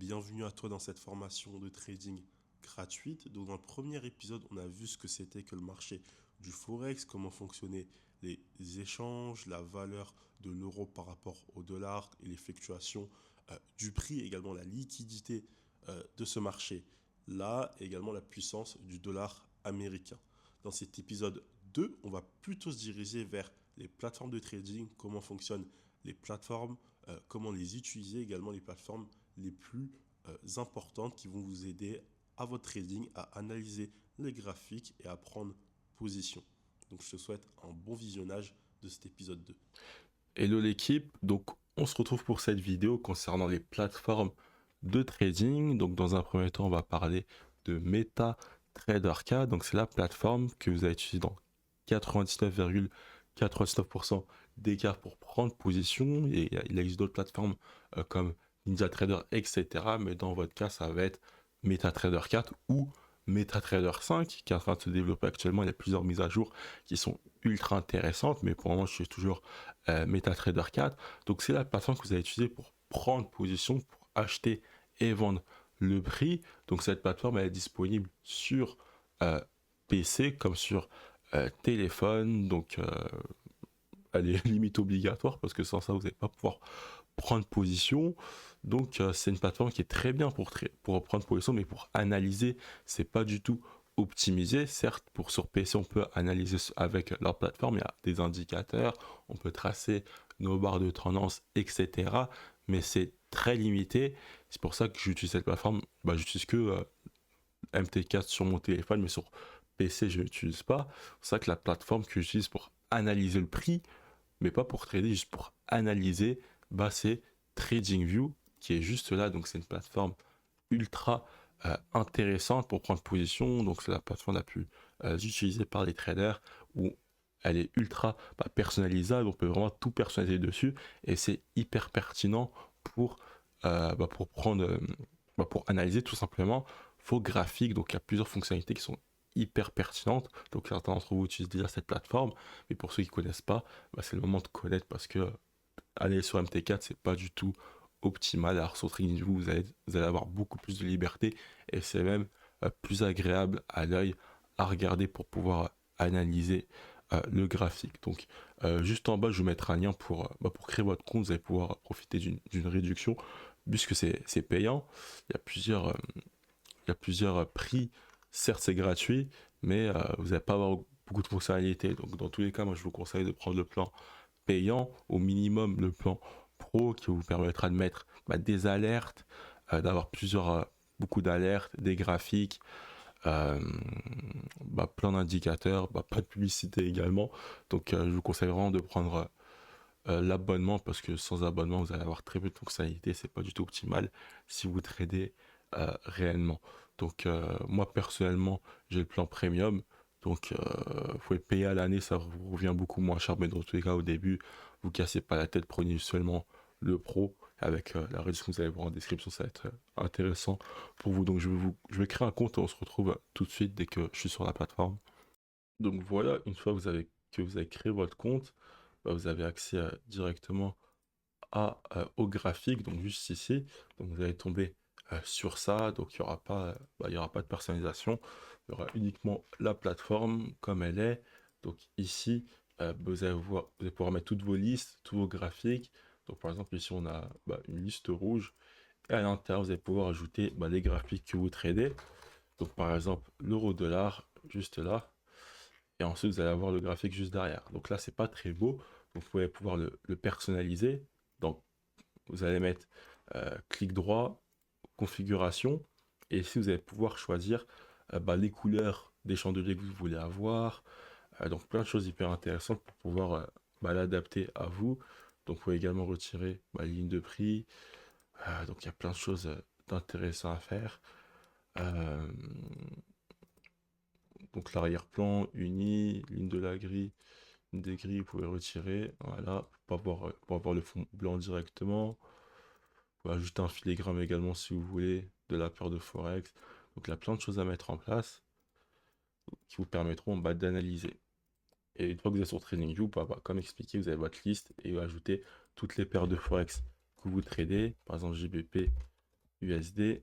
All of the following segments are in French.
bienvenue à toi dans cette formation de trading gratuite. Donc dans le premier épisode, on a vu ce que c'était que le marché du Forex, comment fonctionnaient les échanges, la valeur de l'euro par rapport au dollar et l'effectuation du prix, également la liquidité de ce marché-là, et également la puissance du dollar américain. Dans cet épisode 2, on va plutôt se diriger vers les plateformes de trading, comment fonctionnent les plateformes, comment les utiliser, également les plateformes les plus importantes qui vont vous aider à votre trading, à analyser les graphiques et à prendre position. Donc je te souhaite un bon visionnage de cet épisode 2. Hello l'équipe, donc on se retrouve pour cette vidéo concernant les plateformes de trading. Donc dans un premier temps, on va parler de MetaTrader 4. Donc c'est la plateforme que vous allez utiliser dans 99,99% des cas pour prendre position. Et il existe d'autres plateformes comme NinjaTrader, etc. Mais dans votre cas, ça va être MetaTrader 4 ou MetaTrader 5 qui est en train de se développer actuellement. Il y a plusieurs mises à jour qui sont ultra intéressantes, mais pour le moment, je suis toujours MetaTrader 4. Donc c'est la plateforme que vous allez utiliser pour prendre position, pour acheter et vendre le prix. Donc cette plateforme elle est disponible sur PC comme sur téléphone. Donc elle est limite obligatoire parce que sans ça vous n'allez pas pouvoir prendre position. Donc c'est une plateforme qui est très bien pour prendre position, mais pour analyser, c'est pas du tout optimisé. Certes, sur PC, on peut analyser avec leur plateforme, il y a des indicateurs, on peut tracer nos barres de tendance, etc. Mais c'est très limité. C'est pour ça que j'utilise cette plateforme. J'utilise que MT4 sur mon téléphone, mais sur PC, je n'utilise pas. C'est pour ça que la plateforme que j'utilise pour analyser le prix, mais pas pour trader, juste pour analyser, c'est TradingView qui est juste là. Donc c'est une plateforme ultra intéressante pour prendre position. Donc c'est la plateforme la plus utilisée par les traders où elle est ultra personnalisable. On peut vraiment tout personnaliser dessus et c'est hyper pertinent pour prendre pour analyser tout simplement vos graphiques. Donc il y a plusieurs fonctionnalités qui sont hyper pertinentes. Donc certains d'entre vous utilisent déjà cette plateforme, mais pour ceux qui ne connaissent pas, c'est le moment de connaître parce que aller sur MT4 c'est pas du tout optimal. Alors sur TradingView vous allez avoir beaucoup plus de liberté et c'est même plus agréable à l'œil à regarder pour pouvoir analyser le graphique. Donc juste en bas je vous mettrai un lien pour créer votre compte. Vous allez pouvoir profiter d'une réduction puisque c'est payant. Il y a plusieurs prix. Certes c'est gratuit, mais vous n'allez pas avoir beaucoup de fonctionnalités. Donc dans tous les cas, moi je vous conseille de prendre le plan payant, au minimum le plan pro qui vous permettra de mettre des alertes, d'avoir beaucoup d'alertes, des graphiques, euh, plein d'indicateurs, pas de publicité également. Donc je vous conseille vraiment de prendre l'abonnement parce que sans abonnement vous allez avoir très peu de fonctionnalités, c'est pas du tout optimal si vous tradez réellement. Donc moi personnellement j'ai le plan premium. Donc vous pouvez payer à l'année, ça vous revient beaucoup moins cher, mais dans tous les cas au début vous cassez pas la tête, prenez seulement le pro avec la réduction que vous allez voir en description, ça va être intéressant pour vous. Donc je vais créer un compte et on se retrouve tout de suite dès que je suis sur la plateforme. Donc voilà, une fois que vous avez créé votre compte, vous avez accès directement au graphique, donc juste ici. Donc vous allez tomber sur ça, donc il y aura pas de personnalisation, il y aura uniquement la plateforme comme elle est. Donc ici, vous allez pouvoir mettre toutes vos listes, tous vos graphiques. Donc par exemple ici on a une liste rouge et à l'intérieur vous allez pouvoir ajouter les graphiques que vous tradez. Donc par exemple l'euro dollar juste là. Et ensuite, vous allez avoir le graphique juste derrière. Donc là, c'est pas très beau. Donc vous pouvez pouvoir le personnaliser. Donc vous allez mettre clic droit, configuration. Et ici, vous allez pouvoir choisir les couleurs des chandeliers que vous voulez avoir. Donc plein de choses hyper intéressantes pour pouvoir l'adapter à vous. Donc vous pouvez également retirer les lignes de prix. Donc il y a plein de choses d'intéressantes à faire. Euh, donc l'arrière-plan uni, ligne de la grille. Des grilles, vous pouvez retirer, voilà, pour avoir le fond blanc directement. Vous pouvez ajouter un filigrane également si vous voulez, de la peur de Forex. Donc il y a plein de choses à mettre en place qui vous permettront d'analyser. Et une fois que vous êtes sur TradingView, comme expliqué, vous avez votre liste et vous ajoutez toutes les paires de Forex que vous tradez, par exemple GBP USD,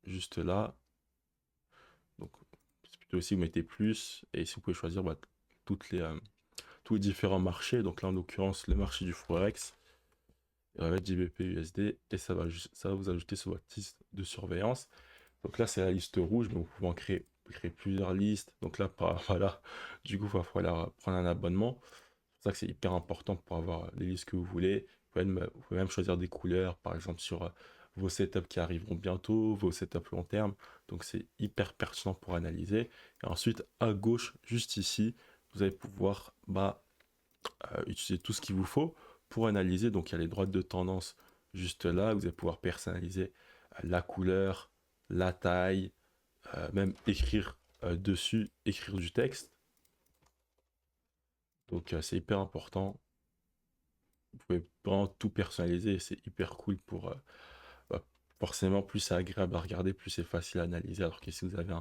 juste là. Donc, c'est plutôt aussi, vous mettez plus, et si vous pouvez choisir toutes les, tous les différents marchés. Donc là, en l'occurrence, le marché du Forex, il va mettre JBP USD, et ça va vous ajouter sur votre liste de surveillance. Donc là, c'est la liste rouge, mais vous pouvez créer plusieurs listes. Donc là, voilà, du coup, il va falloir prendre un abonnement. C'est pour ça que c'est hyper important pour avoir les listes que vous voulez. Vous pouvez même choisir des couleurs, par exemple, sur vos setups qui arriveront bientôt, vos setups long terme. Donc c'est hyper pertinent pour analyser. Et ensuite, à gauche, juste ici, vous allez pouvoir utiliser tout ce qu'il vous faut pour analyser. Donc il y a les droites de tendance juste là. Vous allez pouvoir personnaliser la couleur, la taille, même écrire dessus, écrire du texte. Donc c'est hyper important. Vous pouvez vraiment tout personnaliser et c'est hyper cool pour... bah, forcément, plus c'est agréable à regarder, plus c'est facile à analyser. Alors que si vous avez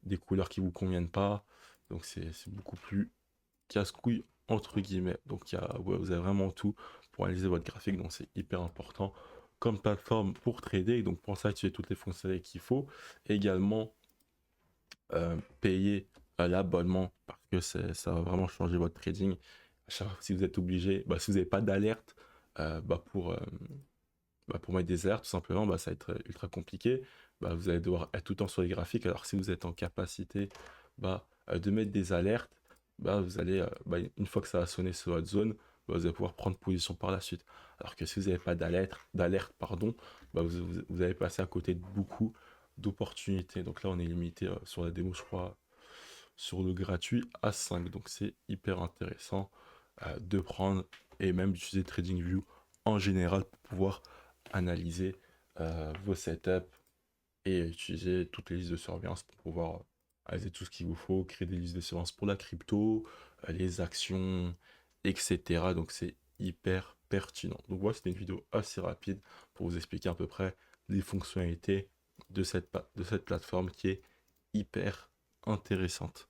des couleurs qui vous conviennent pas, donc c'est beaucoup plus casse-couille entre guillemets. Donc ouais, vous avez vraiment tout pour analyser votre graphique, donc c'est hyper important comme plateforme pour trader. Donc pour ça, tu as toutes les fonctionnalités qu'il faut. Également, payer l'abonnement parce que ça va vraiment changer votre trading. À chaque fois, si vous êtes obligé, si vous n'avez pas d'alerte pour mettre des alertes, tout simplement, ça va être ultra compliqué. Vous allez devoir être tout le temps sur les graphiques. Alors si vous êtes en capacité de mettre des alertes, vous allez, une fois que ça va sonner sur votre zone, vous allez pouvoir prendre position par la suite. Alors que si vous n'avez pas d'alerte, pardon, vous allez passer à côté de beaucoup d'opportunités. Donc là, on est limité sur la démo, je crois, sur le gratuit à 5. Donc c'est hyper intéressant de prendre et même d'utiliser TradingView en général pour pouvoir analyser vos setups et utiliser toutes les listes de surveillance pour pouvoir analyser tout ce qu'il vous faut, créer des listes de surveillance pour la crypto, les actions, etc. Donc c'est hyper pertinent. Donc voilà, c'était une vidéo assez rapide pour vous expliquer à peu près les fonctionnalités de cette plateforme qui est hyper intéressante.